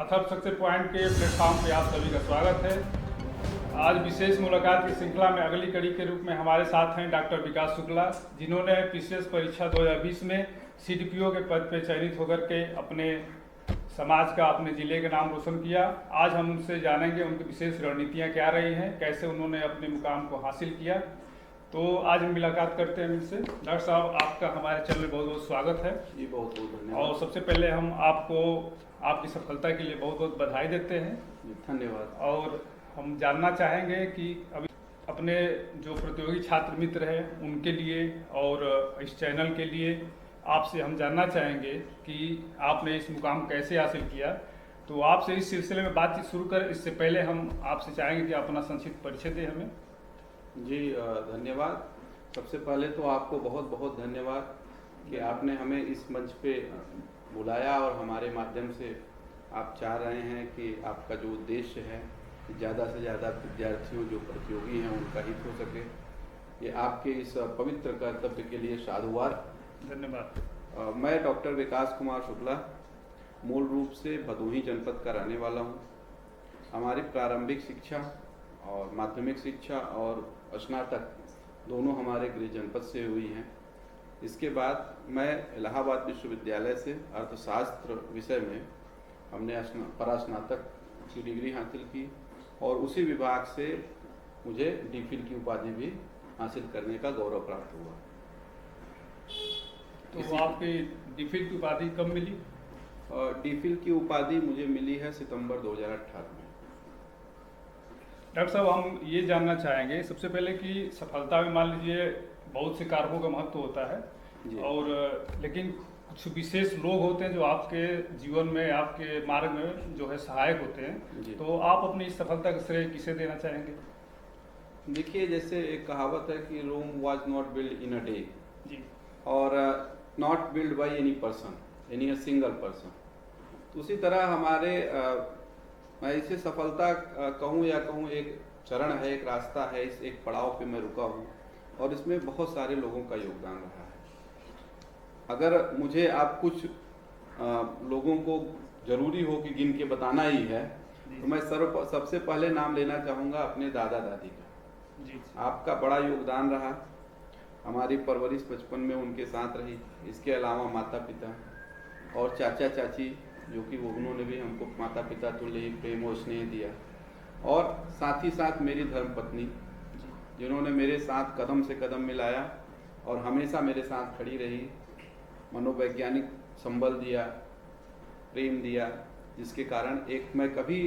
Atharva success point के platform पे आप सभी का स्वागत है। आज विशेष मुलाकात की श्रृंखला में अगली कड़ी के रूप में हमारे साथ हैं डॉक्टर विकास शुक्ला, जिन्होंने पीसीएस परीक्षा 2020 में सीडीपीओ के पद पर चयनित होकर के अपने समाज का, अपने जिले का नाम रोशन किया। आज हम उनसे जानेंगे उनकी विशेष रणनीतियाँ क्या रही हैं, कैसे उन्होंने अपने मुकाम को हासिल किया। तो आज हम मुलाकात करते हैं इनसे। डॉक्टर साहब, आपका हमारे चैनल में बहुत बहुत स्वागत है जी। बहुत बहुत धन्यवाद। और सबसे पहले हम आपको आपकी सफलता के लिए बहुत बहुत बधाई देते हैं। धन्यवाद। और हम जानना चाहेंगे कि अभी अपने जो प्रतियोगी छात्र मित्र हैं उनके लिए और इस चैनल के लिए आपसे हम जानना चाहेंगे कि आपने इस मुकाम कैसे हासिल किया। तो आपसे इस सिलसिले में बातचीत शुरू कर इससे पहले हम आपसे चाहेंगे कि आप अपना संक्षिप्त परिचय दें हमें। जी धन्यवाद। सबसे पहले तो आपको बहुत बहुत धन्यवाद कि आपने हमें इस मंच पे बुलाया और हमारे माध्यम से आप चाह रहे हैं कि आपका जो उद्देश्य है ज़्यादा से ज़्यादा विद्यार्थियों जो प्रतियोगी हैं उनका हित हो सके। ये आपके इस पवित्र कर्तव्य के लिए साधुवाद। धन्यवाद। मैं डॉक्टर विकास कुमार शुक्ला मूल रूप से भदोही जनपद का रहने वाला हूँ। हमारी प्रारंभिक शिक्षा और माध्यमिक शिक्षा और स्नातक दोनों हमारे गृह जनपद से हुई हैं। इसके बाद मैं इलाहाबाद विश्वविद्यालय से अर्थशास्त्र विषय में हमने परास्नातक की डिग्री हासिल की और उसी विभाग से मुझे डीफिल की उपाधि भी हासिल करने का गौरव प्राप्त हुआ। तो आपकी डीफिल की उपाधि कब मिली? डीफिल की उपाधि मुझे मिली है सितंबर 2018 में। डॉक्टर साहब, हम ये जानना चाहेंगे सबसे पहले कि सफलता में मान लीजिए बहुत से कारकों का महत्व होता है और लेकिन कुछ विशेष लोग होते हैं जो आपके जीवन में, आपके मार्ग में जो है सहायक होते हैं। तो आप अपनी इस सफलता का श्रेय किसे देना चाहेंगे? देखिए, जैसे एक कहावत है कि Rome was not build in a day जी, और not build by any person, any a single person. तो उसी तरह हमारे मैं इसे सफलता कहूँ या कहूँ एक चरण है, एक रास्ता है, इस एक पड़ाव पे मैं रुका हूँ और इसमें बहुत सारे लोगों का योगदान रहा है। अगर मुझे आप कुछ लोगों को जरूरी हो कि गिन के बताना ही है तो मैं सबसे पहले नाम लेना चाहूँगा अपने दादा दादी का। जी। आपका बड़ा योगदान रहा, हमारी परवरिश बचपन में उनके साथ रही। इसके अलावा माता पिता और चाचा चाची, जो कि उन्होंने भी हमको माता पिता तुल्य ही प्रेम और स्नेह दिया। और साथ ही साथ मेरी धर्मपत्नी, जिन्होंने मेरे साथ कदम से कदम मिलाया और हमेशा मेरे साथ खड़ी रही, मनोवैज्ञानिक संबल दिया, प्रेम दिया, जिसके कारण एक मैं कभी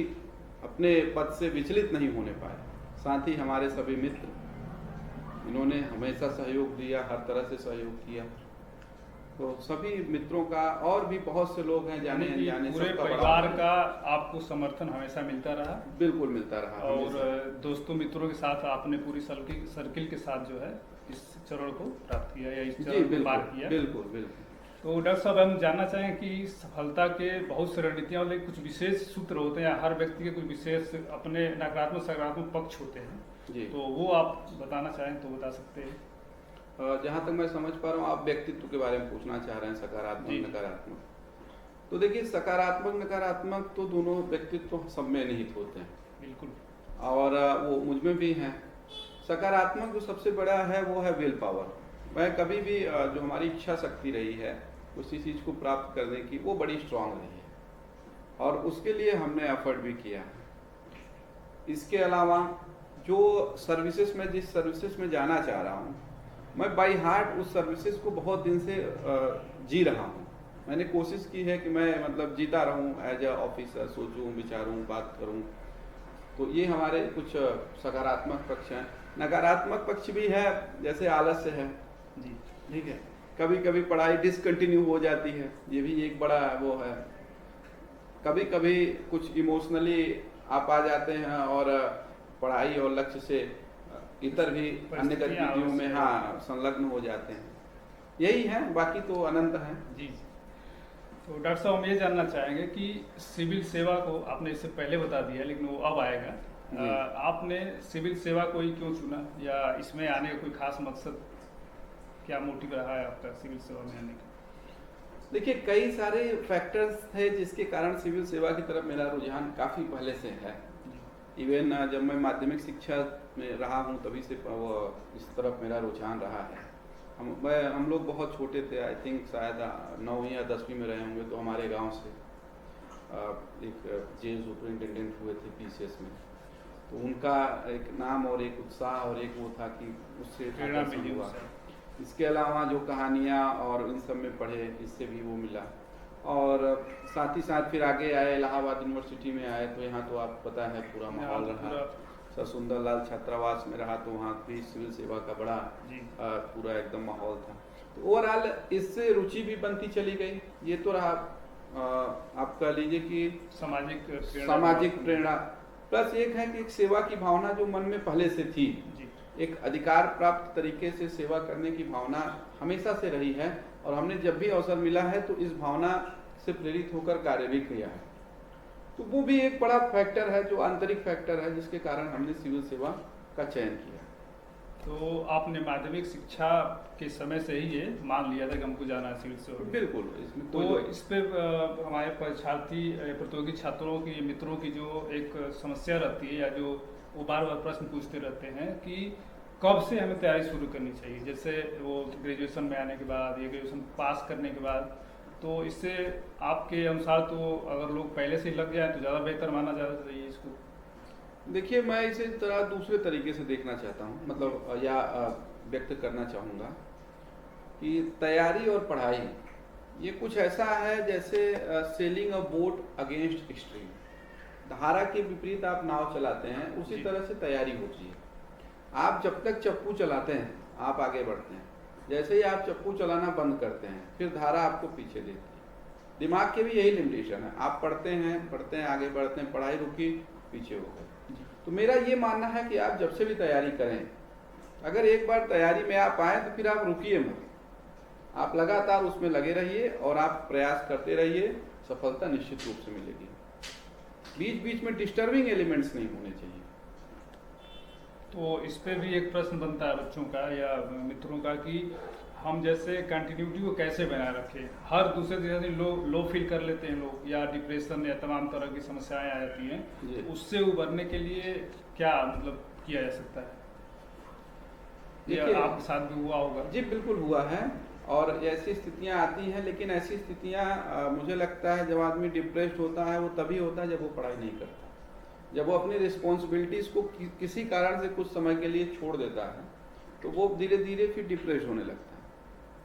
अपने पद से विचलित नहीं होने पाया। साथ ही हमारे सभी मित्र, इन्होंने हमेशा सहयोग दिया, हर तरह से सहयोग किया। तो सभी मित्रों का और भी बहुत से लोग हैं जाने अनजाने, पूरे परिवार का आपको समर्थन हमेशा मिलता रहा? बिल्कुल मिलता रहा। और दोस्तों मित्रों के साथ आपने पूरी सर्किल के साथ जो है इस चरण को प्राप्त किया या इस चरण को पार किया? बिल्कुल बिल्कुल। तो डॉक्टर साहब, हम जानना चाहें कि सफलता के बहुत से रणनीतियाँ वाले कुछ विशेष सूत्र होते हैं या हर व्यक्ति के कुछ विशेष अपने नकारात्मक सकारात्मक पक्ष होते हैं जी, तो वो आप बताना चाहें तो बता सकते हैं। जहाँ तक मैं समझ पा रहा हूँ आप व्यक्तित्व के बारे में पूछना चाह रहे हैं, सकारात्मक नकारात्मक। तो देखिए, सकारात्मक नकारात्मक तो दोनों व्यक्तित्व सब में निहित होते हैं। बिल्कुल। और वो मुझ में भी हैं। सकारात्मक जो सबसे बड़ा है वो है विल पावर। मैं कभी भी जो हमारी इच्छा शक्ति रही है उसी चीज़ को प्राप्त करने की, वो बड़ी स्ट्रांग रही है और उसके लिए हमने एफर्ट भी किया है। इसके अलावा जो सर्विसेज में, जिस सर्विसेज में जाना चाह रहा हूँ, मैं बाई हार्ट उस सर्विसेज को बहुत दिन से जी रहा हूँ। मैंने कोशिश की है कि मैं मतलब जीता रहूँ, एज ए ऑफिसर सोचूं, विचारूं, बात करूं। तो ये हमारे कुछ सकारात्मक पक्ष हैं। नकारात्मक पक्ष भी है, जैसे आलस्य है जी, ठीक है। कभी कभी पढ़ाई डिसकंटिन्यू हो जाती है, ये भी एक बड़ा वो है। कभी कभी कुछ इमोशनली आप आ जाते हैं और पढ़ाई और लक्ष्य से इतर भी अन्य गतिविधियों में संलग्न हो जाते हैं। यही है, बाकी तो अनंत है जी। तो डॉक्टर साहब, हम ये जानना चाहेंगे कि सिविल सेवा को आपने इससे पहले बता दिया लेकिन वो अब आएगा। आपने सिविल सेवा को ही क्यों चुना या इसमें आने का कोई खास मकसद, क्या मोटिव रहा है आपका सिविल सेवा में आने का? देखिए कई सारे फैक्टर्स थे जिसके कारण सिविल सेवा की तरफ मेरा रुझान काफ़ी पहले से है। इवन जब मैं माध्यमिक शिक्षा में रहा हूँ तभी से वो इस तरफ मेरा रुझान रहा है। हम लोग बहुत छोटे थे, आई थिंक शायद 9वीं या 10वीं में रहे होंगे, तो हमारे गांव से एक जेल सुपरिटेंडेंट हुए थे पीसीएस में, तो उनका एक नाम और एक उत्साह और एक वो था कि उससे प्रेरणा मिली हुआ। उससे। इसके अलावा जो कहानियाँ और इन सब में पढ़े, इससे भी वो मिला। और साथ ही साथ फिर आगे आए, इलाहाबाद यूनिवर्सिटी में आए, तो यहाँ तो आप पता है पूरा माहौल रहा। सर सुंदरलाल छात्रावास में रहा तो वहाँ भी सिविल सेवा का बड़ा पूरा एकदम माहौल था। तो ओवरऑल इससे रुचि भी बनती चली गई। ये तो रहा आप कह लीजिए कि सामाजिक प्रेरणा, प्लस एक है कि एक सेवा की भावना जो मन में पहले से थी, एक अधिकार प्राप्त तरीके से सेवा करने की भावना हमेशा से रही है, और हमने जब भी अवसर मिला है तो इस भावना से प्रेरित होकर कार्य भी किया है। तो वो भी एक बड़ा फैक्टर है, जो आंतरिक फैक्टर है, जिसके कारण हमने सिविल सेवा का चयन किया। तो आपने माध्यमिक शिक्षा के समय से ही ये मान लिया था कि हमको जाना है सिविल सेवा? बिल्कुल। इसमें तो इस पे हमारे परीक्षार्थी प्रतियोगी छात्रों की, मित्रों की जो एक समस्या रहती है, या जो वो बार बार प्रश्न पूछते रहते हैं कि कब से हमें तैयारी शुरू करनी चाहिए, जैसे वो ग्रेजुएशन में आने के बाद या ग्रेजुएशन पास करने के बाद, तो इससे आपके अनुसार तो अगर लोग पहले से लग जाए तो ज़्यादा बेहतर माना जाना चाहिए इसको? देखिए मैं इसे तरह दूसरे तरीके से देखना चाहता हूँ, मतलब या व्यक्त करना चाहूँगा कि तैयारी और पढ़ाई ये कुछ ऐसा है जैसे selling a boat against stream. धारा के विपरीत आप नाव चलाते हैं, उसी तरह से तैयारी होती है। आप जब तक चप्पू चलाते हैं आप आगे बढ़ते हैं, जैसे ही आप चप्पू चलाना बंद करते हैं फिर धारा आपको पीछे देती है। दिमाग के भी यही लिमिटेशन है, आप पढ़ते हैं आगे बढ़ते हैं, पढ़ाई रुकी पीछे हो गए। तो मेरा ये मानना है कि आप जब से भी तैयारी करें, अगर एक बार तैयारी में आप आए तो फिर आप रुकिए मत, आप लगातार उसमें लगे रहिए और आप प्रयास करते रहिए, सफलता निश्चित रूप से मिलेगी। बीच बीच में डिस्टर्बिंग एलिमेंट्स नहीं होने चाहिए। तो इस पे भी एक प्रश्न बनता है बच्चों का या मित्रों का कि हम जैसे कंटिन्यूटी को कैसे बनाए रखें। हर दूसरे दिन लो फील कर लेते हैं लोग, या डिप्रेशन या तमाम तरह की समस्याएं आ जाती हैं, तो उससे उबरने के लिए क्या मतलब किया जा सकता है? ये आपके साथ भी हुआ होगा? जी बिल्कुल हुआ है, और ऐसी स्थितियां आती हैं, लेकिन ऐसी स्थितियां मुझे लगता है जब आदमी डिप्रेस्ड होता है वो तभी होता है जब वो पढ़ाई नहीं करता, जब वो अपनी रिस्पॉन्सिबिलिटीज़ को किसी कारण से कुछ समय के लिए छोड़ देता है, तो वो धीरे धीरे फिर डिप्रेस होने लगता है।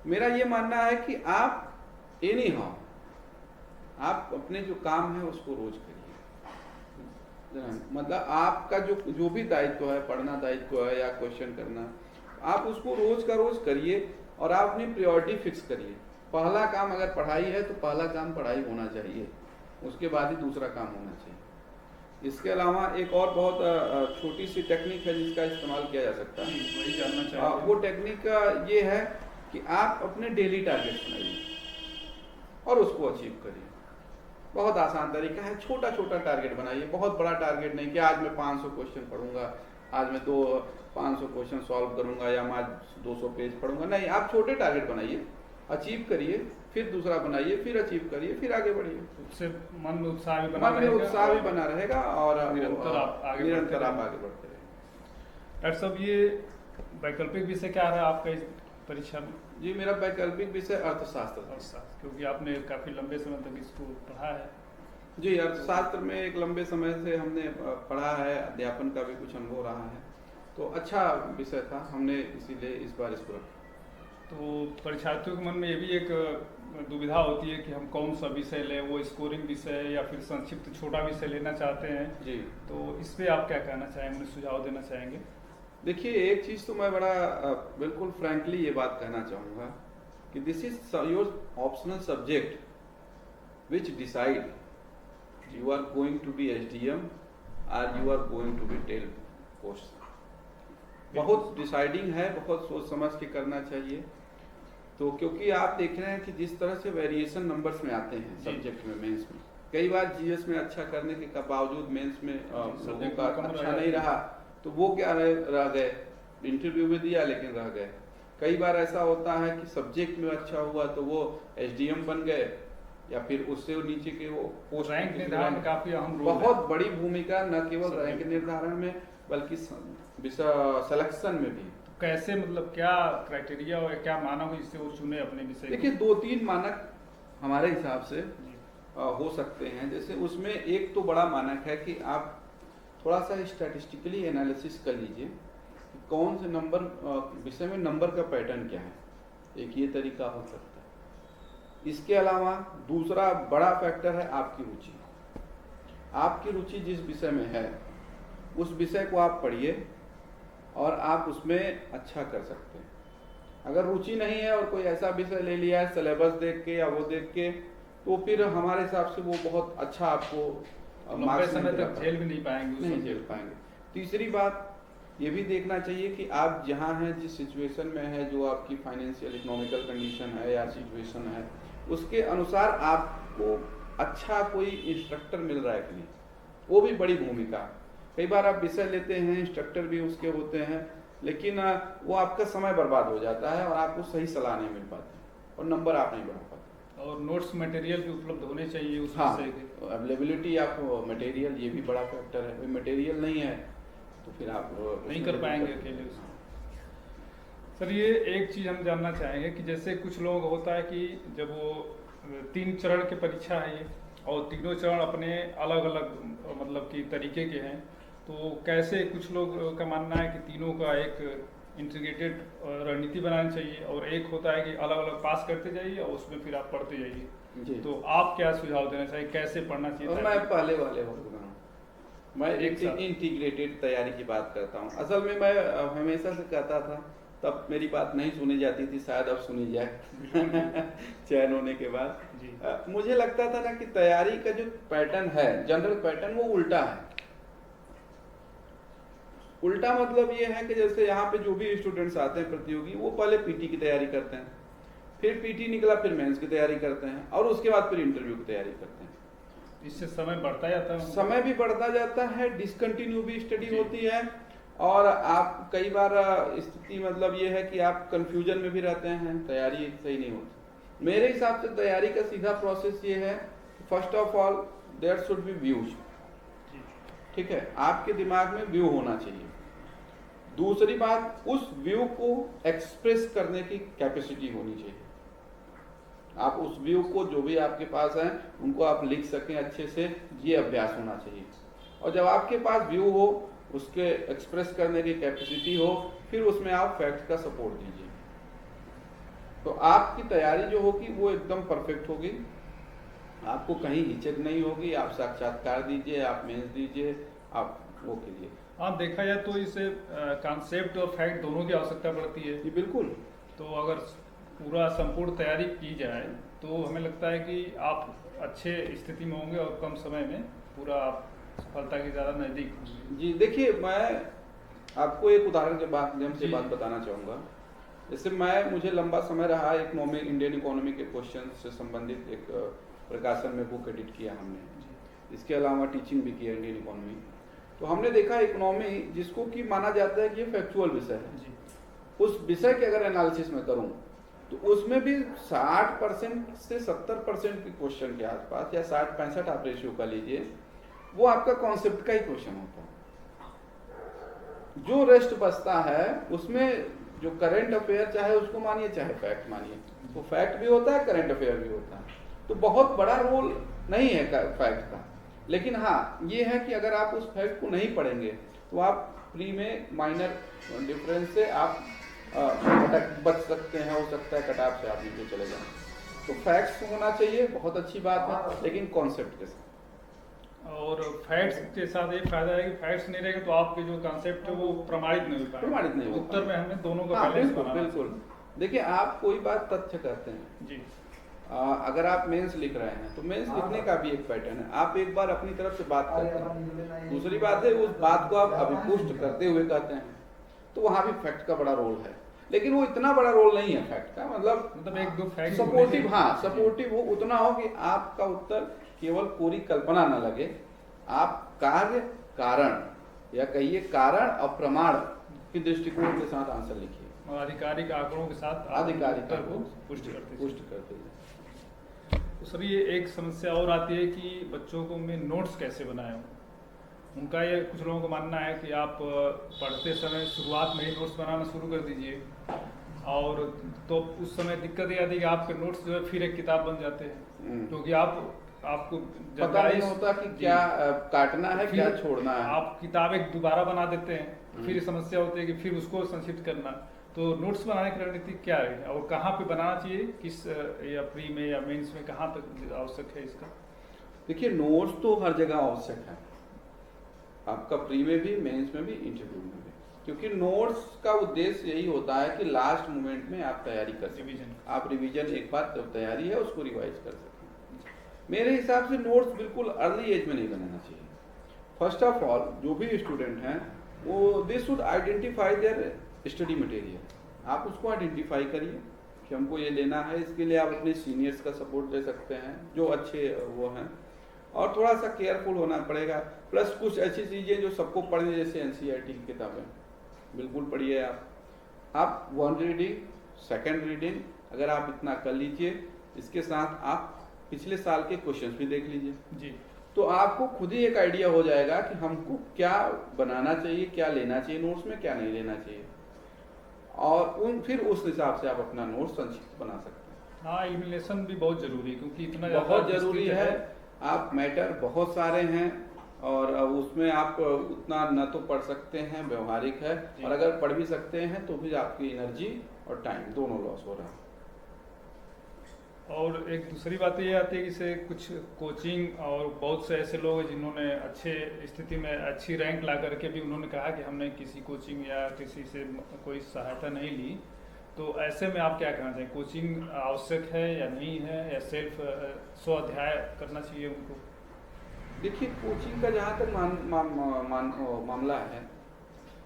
मेरा ये मानना है कि आप एनी हाउ आप अपने जो काम है उसको रोज करिए। मतलब आपका जो भी दायित्व है, पढ़ना दायित्व है या क्वेश्चन करना, आप उसको रोज का रोज करिए और आप अपनी प्रायोरिटी फिक्स करिए। पहला काम अगर पढ़ाई है तो पहला काम पढ़ाई होना चाहिए, उसके बाद ही दूसरा काम होना चाहिए। इसके अलावा एक और बहुत छोटी सी टेक्निक है जिसका इस्तेमाल किया जा सकता है, वही जानना चाहिए। वो टेक्निक ये है कि आप अपने डेली टारगेट बनाइए और उसको अचीव करिए। बहुत आसान तरीका है, छोटा छोटा टारगेट बनाइए, बहुत बड़ा टारगेट नहीं कि आज मैं 500 क्वेश्चन पढ़ूंगा, आज मैं 500 क्वेश्चन सॉल्व करूंगा, या मैं आज 200 पेज पढ़ूंगा। नहीं, आप छोटे टारगेट बनाइए, अचीव करिए, फिर दूसरा बनाइए, फिर अचीव करिए, फिर आगे बढ़िए। उससे मन में उत्साह भी बना रहेगा और निरंतर आप आगे बढ़ते रहेंगे। डॉक्टर साहब, ये वैकल्पिक विषय क्या रहा आपका इस परीक्षा में? जी मेरा वैकल्पिक विषय अर्थशास्त्र, क्योंकि आपने काफी लंबे समय तक इसको पढ़ा है। जी अर्थशास्त्र में एक लंबे समय से हमने पढ़ा है, अध्यापन का भी कुछ अनुभव रहा है, तो अच्छा विषय था, हमने इसीलिए इस बार इसको रखा। तो परीक्षार्थियों के मन में ये भी एक दुविधा होती है कि हम कौन सा विषय लें, वो स्कोरिंग विषय या फिर संक्षिप्त छोटा विषय लेना चाहते हैं जी। तो इस पे आप क्या कहना चाहेंगे, मुझे सुझाव देना चाहेंगे? देखिए एक चीज़ तो मैं बड़ा बिल्कुल फ्रैंकली ये बात कहना चाहूँगा कि this is your optional subject which decide you are going to be SDM और you are going to be tail post. बहुत डिसाइडिंग है, बहुत सोच समझ के करना चाहिए। तो क्योंकि आप देख रहे हैं कि जिस तरह से वेरिएशन नंबर्स में आते हैं सब्जेक्ट में, मेंस में, कई बार GS में अच्छा करने के बावजूद मेंस में लोगों का अच्छा नहीं रहा, तो वो क्या रह गए, इंटरव्यू में दिया लेकिन रह गए। कई बार ऐसा होता है कि सब्जेक्ट में अच्छा हुआ तो वो एसडीएम बन गए, या फिर उससे नीचे के वो पोस्ट रैंक निर्धारण में काफी अहम रोल है। बहुत बड़ी भूमिका, न केवल रैंक निर्धारण में बल्कि सिलेक्शन में भी। कैसे, मतलब क्या क्राइटेरिया और क्या मानक हो जिससे वो चुने अपने विषय? देखिए 2-3 मानक हमारे हिसाब से हो सकते हैं। जैसे उसमें एक तो बड़ा मानक है कि आप थोड़ा सा स्टैटिस्टिकली एनालिसिस कर लीजिए कि कौन से नंबर विषय में नंबर का पैटर्न क्या है, एक ये तरीका हो सकता है। इसके अलावा दूसरा बड़ा फैक्टर है आपकी रुचि। आपकी रुचि जिस विषय में है उस विषय को आप पढ़िए और आप उसमें अच्छा कर सकते हैं। अगर रुचि नहीं है और कोई ऐसा विषय ले लिया है सिलेबस देख के या वो देख के, तो फिर हमारे हिसाब से वो बहुत अच्छा आपको लंबे समय तक झेल भी नहीं पाएंगे, नहीं झेल पाएंगे। तीसरी बात ये भी देखना चाहिए कि आप जहाँ हैं, जिस सिचुएशन में है, जो आपकी फाइनेंशियल इकोनॉमिकल कंडीशन है या सिचुएशन है, उसके अनुसार आपको अच्छा कोई इंस्ट्रक्टर मिल रहा है कि नहीं, वो भी बड़ी भूमिका। कई बार आप विषय लेते हैं, इंस्ट्रक्टर भी उसके होते हैं, लेकिन वो आपका समय बर्बाद हो जाता है और आपको सही सलाह नहीं मिल पाती और नंबर आप नहीं बढ़ा पाते। और नोट्स मटेरियल भी उपलब्ध होने चाहिए उस हाँ, विषय के। अवेलेबिलिटी ऑफ मटेरियल ये भी बड़ा फैक्टर है। कोई मटेरियल नहीं है तो फिर आप नहीं कर पाएंगे अकेले उसको। सर ये एक चीज़ हम जानना चाहेंगे कि जैसे कुछ लोग होता है कि जब वो 3 चरण की परीक्षा है ये, और तीनों चरण अपने अलग अलग मतलब कि तरीके के हैं, तो कैसे कुछ लोग का मानना है कि तीनों का एक इंटीग्रेटेड रणनीति बनानी चाहिए, और एक होता है कि अलग अलग पास करते जाइए और उसमें फिर आप पढ़ते जाइए। तो आप क्या सुझाव देना चाहिए, कैसे पढ़ना चाहिए? मैं पहले वाले हो रहा हूँ, मैं इंटीग्रेटेड तैयारी की बात करता हूँ। असल में मैं हमेशा से कहता था, तब मेरी बात नहीं सुनी जाती थी, शायद अब सुनी जाए चयन होने के बाद। मुझे लगता था ना कि तैयारी का जो पैटर्न है, जनरल पैटर्न, वो उल्टा है। उल्टा मतलब ये है कि जैसे यहाँ पे जो भी स्टूडेंट्स आते हैं प्रतियोगी, वो पहले पीटी की तैयारी करते हैं, फिर पीटी निकला फिर मेंस की तैयारी करते हैं, और उसके बाद फिर इंटरव्यू की तैयारी करते हैं। इससे समय बढ़ता जाता है, समय भी बढ़ता जाता है, डिसकंटिन्यू भी स्टडी होती है, और आप कई बार स्थिति मतलब ये है कि आप कंफ्यूजन में भी रहते हैं, तैयारी सही नहीं होती। मेरे हिसाब से तैयारी का सीधा प्रोसेस ये है, first of all there should be views. ठीक है, आपके दिमाग में व्यू होना चाहिए। दूसरी बात, उस व्यू को एक्सप्रेस करने की कैपेसिटी होनी चाहिए। आप उस व्यू को, जो भी आपके पास है, उनको आप लिख सकें अच्छे से, ये अभ्यास होना चाहिए। और जब आपके पास व्यू हो, उसके एक्सप्रेस करने की कैपेसिटी हो, फिर उसमें आप फैक्ट का सपोर्ट दीजिए, तो आपकी तैयारी जो होगी वो एकदम परफेक्ट होगी। आपको कहीं हिचक नहीं होगी। आप साक्षात्कार दीजिए, आप मेंस दीजिए, आप वो कीजिए। हाँ, देखा जाए तो इसे कॉन्सेप्ट और फैक्ट दोनों की आवश्यकता पड़ती है। जी बिल्कुल। तो अगर पूरा संपूर्ण तैयारी की जाए तो हमें लगता है कि आप अच्छे स्थिति में होंगे और कम समय में पूरा आप सफलता के ज़्यादा नज़दीक होंगे। जी देखिए, मैं आपको एक उदाहरण के माध्यम से बात बताना चाहूँगा। जैसे मुझे लंबा समय रहा इकोनॉमिक, इंडियन इकोनॉमी के क्वेश्चन से संबंधित एक प्रकाशन में बुक एडिट किया हमने। इसके अलावा टीचिंग भी किया इंडियन इकोनॉमी। तो हमने देखा इकोनॉमी, जिसको कि माना जाता है कि ये फैक्चुअल विषय है, उस विषय के अगर एनालिसिस में करूं तो उसमें भी 60% से 70% के क्वेश्चन के आसपास, या 60-65 आप रेशियो का लीजिए, वो आपका कॉन्सेप्ट का ही क्वेश्चन होता है। जो रेस्ट बचता है उसमें जो करंट अफेयर, चाहे उसको मानिए चाहे फैक्ट मानिए, तो फैक्ट भी होता है, करंट अफेयर भी होता है। तो बहुत बड़ा रोल नहीं है फैक्ट का, लेकिन हाँ ये है कि अगर आप उस फैक्ट को नहीं पढ़ेंगे तो आप प्री में माइनर डिफरेंस से आप बच सकते हैं। हो सकता है कटाप से आप नीचे चले जाएं। तो फैक्ट्स होना चाहिए, बहुत अच्छी बात है, लेकिन कॉन्सेप्ट के साथ। और फैक्ट्स के साथ एक फायदा है कि फैक्ट्स नहीं रहेंगे तो आपके जो कॉन्सेप्ट है वो प्रमाणित नहीं हो पाएगा। प्रमाणित नहीं हो पाएगा। उत्तर में हमें दोनों का हाँ, बैलेंस बिल्कुल बनाना बिल्कुल। देखिए, आप कोई बात तथ्य कहते हैं जी। अगर आप मेंस लिख रहे हैं तो मेंस लिखने का भी एक पैटर्न है। आप एक बार अपनी तरफ से बात करते हैं, दूसरी बात है उस बात को आप अभिपुष्ट करते हुए कहते हैं, तो वहां भी फैक्ट का बड़ा रोल है, लेकिन वो इतना बड़ा रोल नहीं है फैक्ट का। मतलब एक दो फैक्ट सपोर्टिव, हाँ सपोर्टिव हो उतना हो कि आपका उत्तर केवल पूरी कल्पना न लगे। आप कार्य, कारण, या कहिए कारण और प्रमाण के दृष्टिकोण के साथ आंसर लिखिए। और आधिकारिक आंकड़ों के साथ आधिकारिक उत्तर को आंकड़ों पुष्टि करते पुष्ट करते हैं। तो सर ये एक समस्या और आती है कि बच्चों को में नोट्स कैसे बनाएं। उनका ये कुछ लोगों को मानना है कि आप पढ़ते समय शुरुआत में ही नोट्स बनाना शुरू कर दीजिए, और तो उस समय दिक्कत ये आती है कि आपके नोट्स जो है फिर एक किताब बन जाते हैं, क्योंकि आपको पता नहीं होता कि क्या काटना है क्या छोड़ना है। आप किताब एक दोबारा बना देते हैं, फिर समस्या होती है कि फिर उसको संक्षिप्त करना। तो नोट्स बनाने की रणनीति क्या है और कहाँ पे बनाना चाहिए, किस या प्री में या मेंस में कहाँ तक आवश्यक है इसका? देखिए नोट्स तो हर जगह आवश्यक है, आपका प्री में भी, मेंस में भी, इंटरव्यू में भी, क्योंकि नोट्स का उद्देश्य यही होता है कि लास्ट मोमेंट में आप तैयारी कर सकें, आप रिवीजन एक बार जब तैयारी है उसको रिवाइज कर सकें। मेरे हिसाब से नोट्स बिल्कुल अर्ली एज में नहीं बनाना चाहिए। फर्स्ट ऑफ ऑल जो भी स्टूडेंट हैं वो they should identify there study material. आप उसको आइडेंटिफाई करिए कि हमको ये लेना है। इसके लिए आप अपने सीनियर्स का सपोर्ट ले सकते हैं जो अच्छे वो हैं, और थोड़ा सा केयरफुल होना पड़ेगा। प्लस कुछ ऐसी चीज़ें जो सबको पढ़ने, जैसे एनसीईआरटी की किताबें बिल्कुल पढ़िए आप 1 रीडिंग 2nd रीडिंग अगर आप इतना कर लीजिए, इसके साथ आप पिछले साल के क्वेश्चंस भी देख लीजिए जी, तो आपको खुद ही एक आइडिया हो जाएगा कि हमको क्या बनाना चाहिए, क्या लेना चाहिए नोट्स में, क्या नहीं लेना चाहिए, और फिर उस हिसाब से आप अपना नोट संक्षिप्त बना सकते हैं। हाँ, एलिमिनेशन भी बहुत जरूरी है, क्योंकि इतना बहुत जरूरी है। आप मैटर बहुत सारे हैं और उसमें आप उतना न तो पढ़ सकते हैं, व्यवहारिक है, और अगर पढ़ भी सकते हैं तो फिर आपकी एनर्जी और टाइम दोनों लॉस हो रहा है। और एक दूसरी बात ये आती है कि जैसे कुछ कोचिंग और बहुत से ऐसे लोग हैं जिन्होंने अच्छे स्थिति में अच्छी रैंक ला करके भी उन्होंने कहा कि हमने किसी कोचिंग या किसी से कोई सहायता नहीं ली, तो ऐसे में आप क्या कहना चाहिए? कोचिंग आवश्यक है या नहीं है, या सिर्फ स्व अध्याय करना चाहिए उनको? देखिए कोचिंग का जहाँ तक मामला है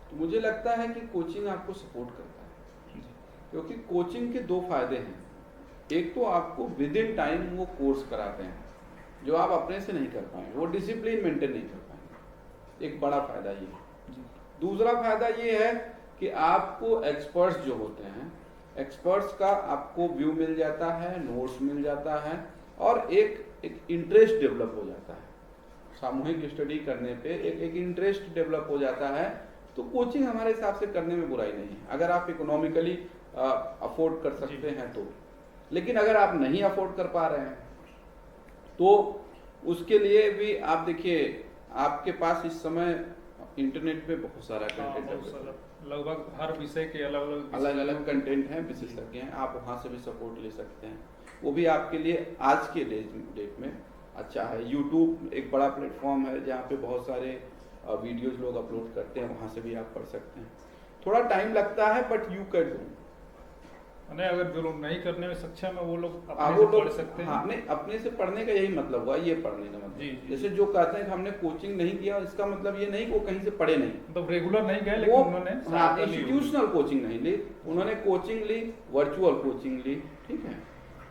तो मुझे लगता है कि कोचिंग आपको सपोर्ट करता है, क्योंकि कोचिंग के 2 फायदे हैं। एक तो आपको विद इन टाइम वो कोर्स कराते हैं जो आप अपने से नहीं कर पाएंगे, वो डिसिप्लिन मेंटेन नहीं कर पाएंगे, एक बड़ा फायदा ये है। दूसरा फायदा ये है कि आपको एक्सपर्ट्स जो होते हैं, एक्सपर्ट्स का आपको व्यू मिल जाता है, नोट्स मिल जाता है, और एक इंटरेस्ट डेवलप हो जाता है। सामूहिक स्टडी करने पे एक इंटरेस्ट डेवलप हो जाता है। तो कोचिंग हमारे हिसाब से करने में बुराई नहीं है, अगर आप इकोनॉमिकली अफोर्ड कर सकते हैं तो। लेकिन अगर आप नहीं अफोर्ड कर पा रहे हैं तो उसके लिए भी आप देखिए, आपके पास इस समय इंटरनेट पे बहुत सारा कंटेंट है, लगभग हर विषय के अलग अलग कंटेंट हैं, विशेषज्ञ हैं, आप वहाँ से भी सपोर्ट ले सकते हैं। वो भी आपके लिए आज के डेट में अच्छा है। यूट्यूब एक बड़ा प्लेटफॉर्म है जहाँ पे बहुत सारे वीडियोज लोग अपलोड करते हैं, वहाँ से भी आप पढ़ सकते हैं। थोड़ा टाइम लगता है बट यू कैन डू। नहीं, अगर जो लोग नहीं करने में सक्षम है वो लोग अपने से पढ़ सकते हैं। हाँ, नहीं, अपने से पढ़ने का यही मतलब हुआ, ये पढ़ने का मतलब। जी। जैसे जो कहते हैं कि हमने कोचिंग नहीं किया, इसका मतलब ये नहीं कि वो कहीं से पढ़े नहीं, मतलब रेगुलर नहीं गए, लेकिन उन्होंने इंस्टीट्यूशनल कोचिंग नहीं ली, उन्होंने कोचिंग ली, वर्चुअल कोचिंग ली, ठीक है,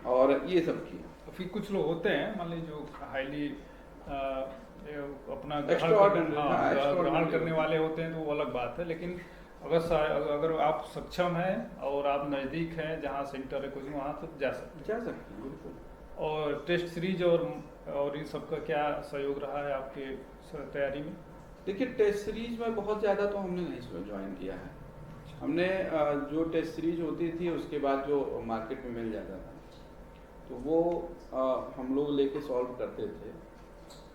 और ये सब किया। फिर कुछ लोग होते हैं मान लीजिए जो हाईली अपना ग्रहण करने वाले होते हैं, तो वो अलग बात है। लेकिन अगर आप सक्षम हैं और आप नज़दीक हैं जहाँ सेंटर है कोचिंग, वहाँ तो जा सकते हैं बिल्कुल। और टेस्ट सीरीज और इन सब का क्या सहयोग रहा है आपके तैयारी में? देखिए टेस्ट सीरीज में बहुत ज़्यादा तो हमने नहीं ज्वाइन किया है। हमने जो टेस्ट सीरीज होती थी उसके बाद जो मार्केट में मिल जाता था तो वो हम लोग लेके सॉल्व करते थे।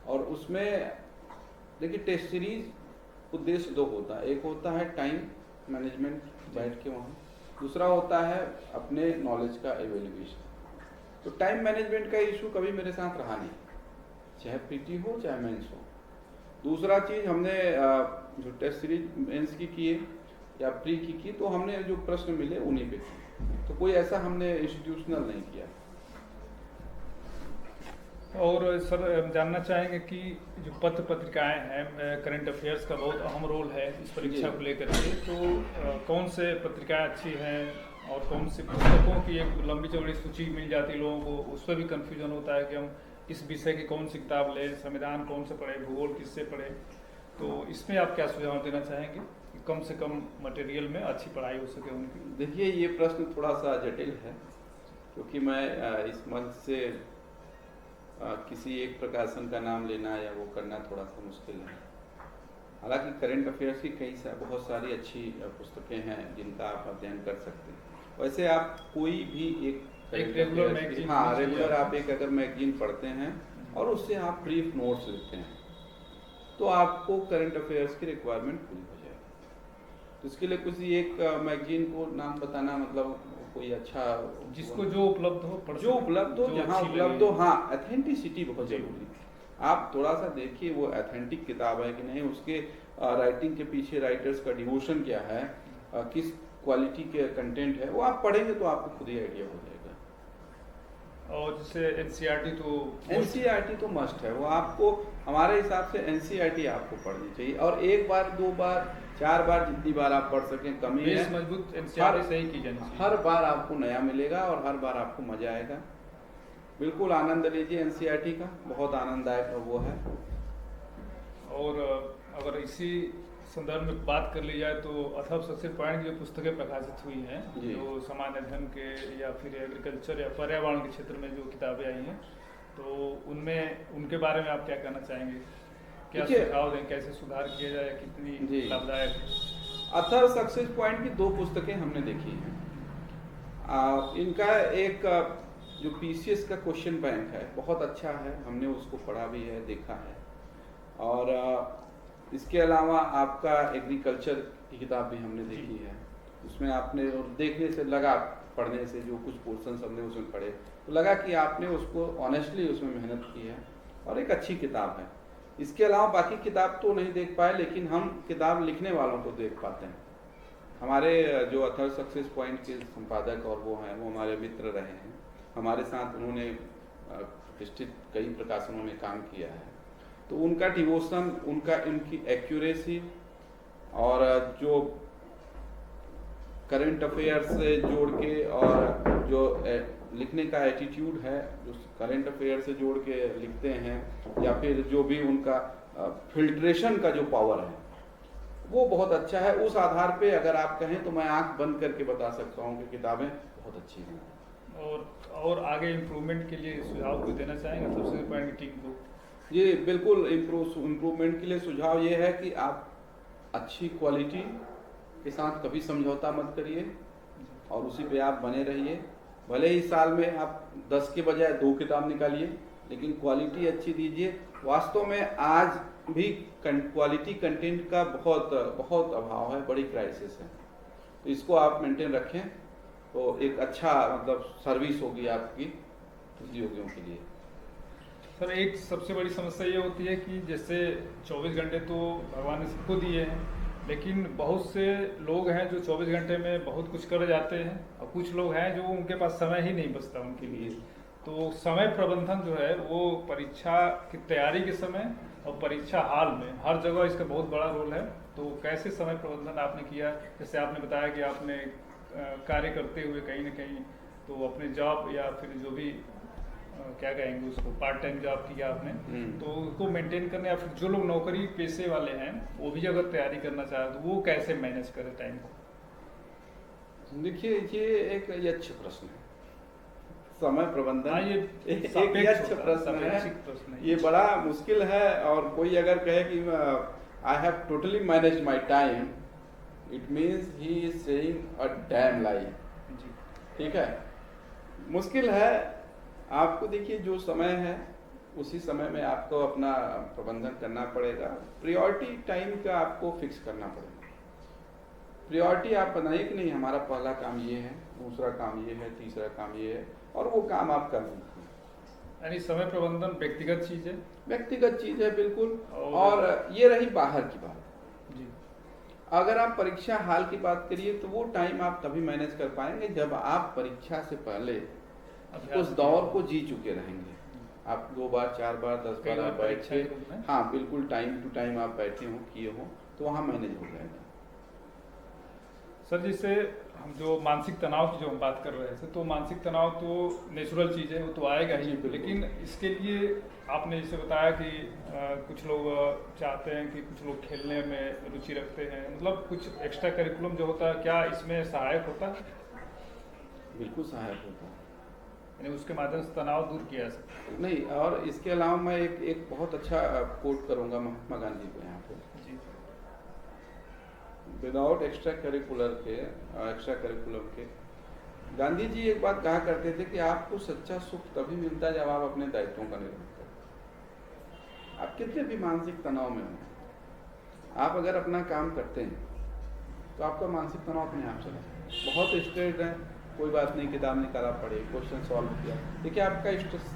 और उसमें देखिए टेस्ट सीरीज उद्देश्य 2 होता है, एक होता है टाइम मैनेजमेंट बैठ के वहाँ, दूसरा होता है अपने नॉलेज का एवेल्यूएशन। तो टाइम मैनेजमेंट का इशू कभी मेरे साथ रहा नहीं, चाहे पीटी हो चाहे मेंस हो। दूसरा चीज़, हमने जो टेस्ट सीरीज मेंस की किए या प्री की तो हमने जो प्रश्न मिले उन्हीं पे किए, तो कोई ऐसा हमने इंस्टीट्यूशनल नहीं किया। और सर जानना चाहेंगे कि जो पत्र पत्रिकाएं हैं, करंट अफेयर्स का बहुत अहम रोल है इस परीक्षा को लेकर के, तो कौन से पत्रिकाएं अच्छी हैं और कौन सी पुस्तकों की एक लंबी चौड़ी सूची मिल जाती है लोगों को, उस पर भी कन्फ्यूजन होता है कि हम इस विषय की कौन सी किताब लें, संविधान कौन से पढ़े, भूगोल किससे पढ़े, तो इसमें आप क्या सुझाव देना चाहेंगे? कम से कम मटेरियल में अच्छी पढ़ाई हो सके उनकी? देखिए, ये प्रश्न थोड़ा सा जटिल है, क्योंकि मैं इस मंच से किसी एक प्रकाशन का नाम लेना या वो करना थोड़ा सा मुश्किल है। हालांकि करंट अफेयर्स की बहुत सारी अच्छी पुस्तकें हैं जिनका आप अध्ययन कर सकते हैं। वैसे आप कोई भी एक रेगुलर मैगजीन, हाँ, रेगुलर आप एक अगर मैगजीन पढ़ते हैं और उससे आप ब्रीफ नोट्स लिखते हैं तो आपको करंट अफेयर्स की रिक्वायरमेंट पूरी हो जाएगी। तो इसके लिए किसी एक मैगजीन को नाम बताना, मतलब कोई अच्छा जिसको जो उपलब्ध हो जो उपलब्ध हो, जहाँ उपलब्ध हो। हाँ, एथेंटिसिटी बहुत जरूरी है। आप थोड़ा सा देखिए वो एथेंटिक किताब है कि नहीं, उसके राइटिंग के पीछे राइटर्स का डिवोशन क्या है, किस क्वालिटी के कंटेंट है, वो आप पढ़ेंगे तो आपको खुद ही आइडिया हो जाएगा। और जैसे एनसीईआरटी तो मस्ट है, वो आपको हमारे हिसाब से एनसीईआरटी आपको पढ़नी चाहिए, और एक बार, दो बार, 4 बार, जितनी बार आप पढ़ सकें कमी है। मजबूत एनसीईआरटी सही की जानी चाहिए। हर बार आपको नया मिलेगा और हर बार आपको मजा आएगा। बिल्कुल आनंद लीजिए एनसीईआरटी का, बहुत आनंददायक वो है। और अगर इसी संदर्भ में बात कर ली जाए तो अथर्व सक्सेस पॉइंट की जो पुस्तकें प्रकाशित हुई हैं, जो सामान्य अध्ययन के या फिर एग्रीकल्चर या पर्यावरण के क्षेत्र में जो किताबें आई हैं, तो उनमें उनके बारे में आप क्या कहना चाहेंगे? क्या सुझाव दें, कैसे सुधार किया जाए, कितनी लाभदायक है? अथर्व सक्सेस पॉइंट की 2 पुस्तकें हमने देखी हैं। इनका एक जो पीसीएस का क्वेश्चन बैंक है बहुत अच्छा है, हमने उसको पढ़ा भी है, देखा है। और इसके अलावा आपका एग्रीकल्चर की किताब भी हमने देखी है। उसमें आपने देखने से लगा, पढ़ने से जो कुछ पोर्शंस हमने उसमें पढ़े तो लगा कि आपने उसको ऑनेस्टली उसमें मेहनत की है और एक अच्छी किताब है। इसके अलावा बाकी किताब तो नहीं देख पाए, लेकिन हम किताब लिखने वालों को देख पाते हैं। हमारे जो अथर्व सक्सेस पॉइंट के संपादक और वो हैं, वो हमारे मित्र रहे हैं, हमारे साथ उन्होंने प्रतिष्ठित कई प्रकाशनों में काम किया है। तो उनका डिवोशन, उनकी एक्यूरेसी और जो करंट अफेयर से जोड़ के और जो लिखने का एटीट्यूड है, जो करंट अफेयर से जोड़ के लिखते हैं, या फिर जो भी उनका फिल्ट्रेशन का जो पावर है वो बहुत अच्छा है। उस आधार पे अगर आप कहें तो मैं आंख बंद करके बता सकता हूँ कि किताबें बहुत अच्छी हैं। और आगे इम्प्रूवमेंट के लिए सुझाव कोई देना चाहेंगे सक्सेस पॉइंट की टीम को? जी बिल्कुल, इम्प्रूवमेंट के लिए सुझाव ये है कि आप अच्छी क्वालिटी के साथ कभी समझौता मत करिए और उसी पे आप बने रहिए। भले ही साल में आप 10 के बजाय 2 किताब निकालिए, लेकिन क्वालिटी अच्छी दीजिए। वास्तव में आज भी क्वालिटी कंटेंट का बहुत अभाव है, बड़ी क्राइसिस है। तो इसको आप मेंटेन रखें तो एक अच्छा मतलब सर्विस होगी आपकी प्रतियोगियों के लिए। सर, एक सबसे बड़ी समस्या ये होती है कि जैसे 24 घंटे तो भगवान ने सबको दिए हैं, लेकिन बहुत से लोग हैं जो 24 घंटे में बहुत कुछ कर जाते हैं, और कुछ लोग हैं जो उनके पास समय ही नहीं बचता उनके लिए। तो समय प्रबंधन जो है वो परीक्षा की तैयारी के समय और परीक्षा हाल में हर जगह इसका बहुत बड़ा रोल है। तो कैसे समय प्रबंधन आपने किया? जैसे आपने बताया कि आपने कार्य करते हुए कहीं ना कहीं तो अपने जॉब या फिर जो भी क्या कहेंगे उसको पार्ट टाइम जॉब किया आपने, तो उसको मेंटेन करने, या फिर जो लोग नौकरी पेशे वाले हैं वो भी अगर तैयारी करना चाहे तो वो कैसे मैनेज करें टाइम को? देखिए, ये एक यच्छ प्रश्न है, समय प्रबंधन। ये एक यच्छ प्रश्न है, ये बड़ा मुश्किल है। और कोई अगर कहे कि I have totally manage my time, it means he is saying a damn lie. ठीक है, मुश्किल है। आपको देखिए, जो समय है उसी समय में आपको अपना प्रबंधन करना पड़ेगा। प्रायोरिटी टाइम का आपको फिक्स करना पड़ेगा। प्रायोरिटी आप बनाइए कि नहीं, हमारा पहला काम ये है, दूसरा काम ये है, तीसरा काम ये है, और वो काम आप कर लीजिए। यानी समय प्रबंधन व्यक्तिगत चीज है? व्यक्तिगत चीज है, बिल्कुल। और ये रही बाहर की बात जी। अगर आप परीक्षा हाल की बात करिए तो वो टाइम आप तभी मैनेज कर पाएंगे जब आप परीक्षा से पहले उस दौर को जी चुके रहेंगे। आप 2 बार, 4 बार, 10 बार आप बैठे, हाँ बिल्कुल, टाइम टू टाइम आप बैठे हो, किए हो, तो वहाँ मैनेज हो जाएगा। सर, जिससे हम जो मानसिक तनाव की जो हम बात कर रहे थे, तो मानसिक तनाव तो नेचुरल चीज़ है, वो तो आएगा ही, जी, बिल्कुल। लेकिन इसके लिए आपने जैसे बताया कि कुछ लोग चाहते हैं कि कुछ लोग खेलने में रुचि रखते हैं, मतलब कुछ एक्स्ट्रा करिकुलम जो होता है, क्या इसमें सहायक होता है? बिल्कुल सहायक होता है। यानी उसके माध्यम से तनाव दूर किया जा सकता है। नहीं, और इसके अलावा मैं एक बहुत अच्छा कोट करूँगा महात्मा गांधी को यहाँ पे। जी। विदाउट एक्स्ट्रा करिकुलर के गांधी जी एक बात कहा करते थे कि आपको सच्चा सुख तभी मिलता है जब आप अपने दायित्वों का निर्वहन करें। आप कितने भी मानसिक तनाव में हो, आप अगर अपना काम करते हैं तो आपका मानसिक तनाव अपने आप चला जाए। बहुत स्ट्रेस है, कोई बात नहीं, किताब निकाला, पढ़े, क्वेश्चन सॉल्व किया, देखिए आपका स्ट्रेस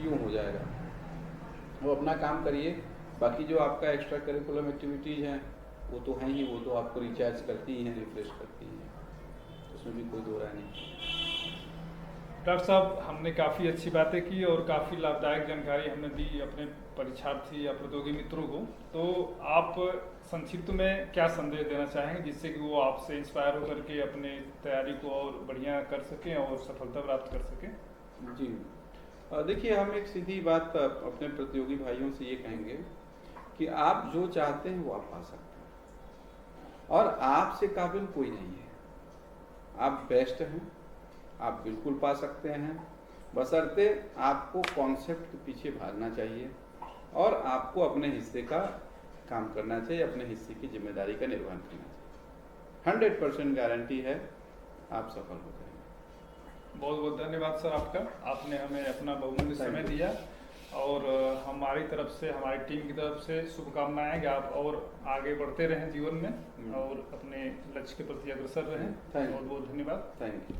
यूँ हो जाएगा। वो अपना काम करिए, बाकी जो आपका एक्स्ट्रा करिकुलम एक्टिविटीज़ हैं वो तो हैं ही, वो तो आपको रिचार्ज करती ही हैं, रिफ्रेश करती हैं, उसमें भी कोई दो राय नहीं। डॉक्टर साहब, हमने काफ़ी अच्छी बातें की और काफ़ी लाभदायक जानकारी हमने दी अपने परीक्षार्थी या प्रतियोगी मित्रों को। तो आप संक्षिप्त में क्या संदेश देना चाहेंगे जिससे कि वो आपसे इंस्पायर होकर के अपने तैयारी को और बढ़िया कर सकें और सफलता प्राप्त कर सकें? जी, देखिए, हम एक सीधी बात अपने प्रतियोगी भाइयों से ये कहेंगे कि आप जो चाहते हैं वो आप पा सकते हैं, और आपसे काबिल कोई नहीं है। आप बेस्ट हैं, आप बिल्कुल पा सकते हैं, बशर्ते आपको कॉन्सेप्ट के पीछे भागना चाहिए और आपको अपने हिस्से का काम करना चाहिए, अपने हिस्से की जिम्मेदारी का निर्वहन करना चाहिए। 100% गारंटी है आप सफल हो जाएंगे। बहुत बहुत धन्यवाद सर आपका, आपने हमें अपना बहुमूल्य समय दिया, और हमारी तरफ से, हमारी टीम की तरफ से शुभकामनाएं कि आप और आगे बढ़ते रहें जीवन में और अपने लक्ष्य के प्रति अग्रसर रहें। बहुत बहुत धन्यवाद। Thank you.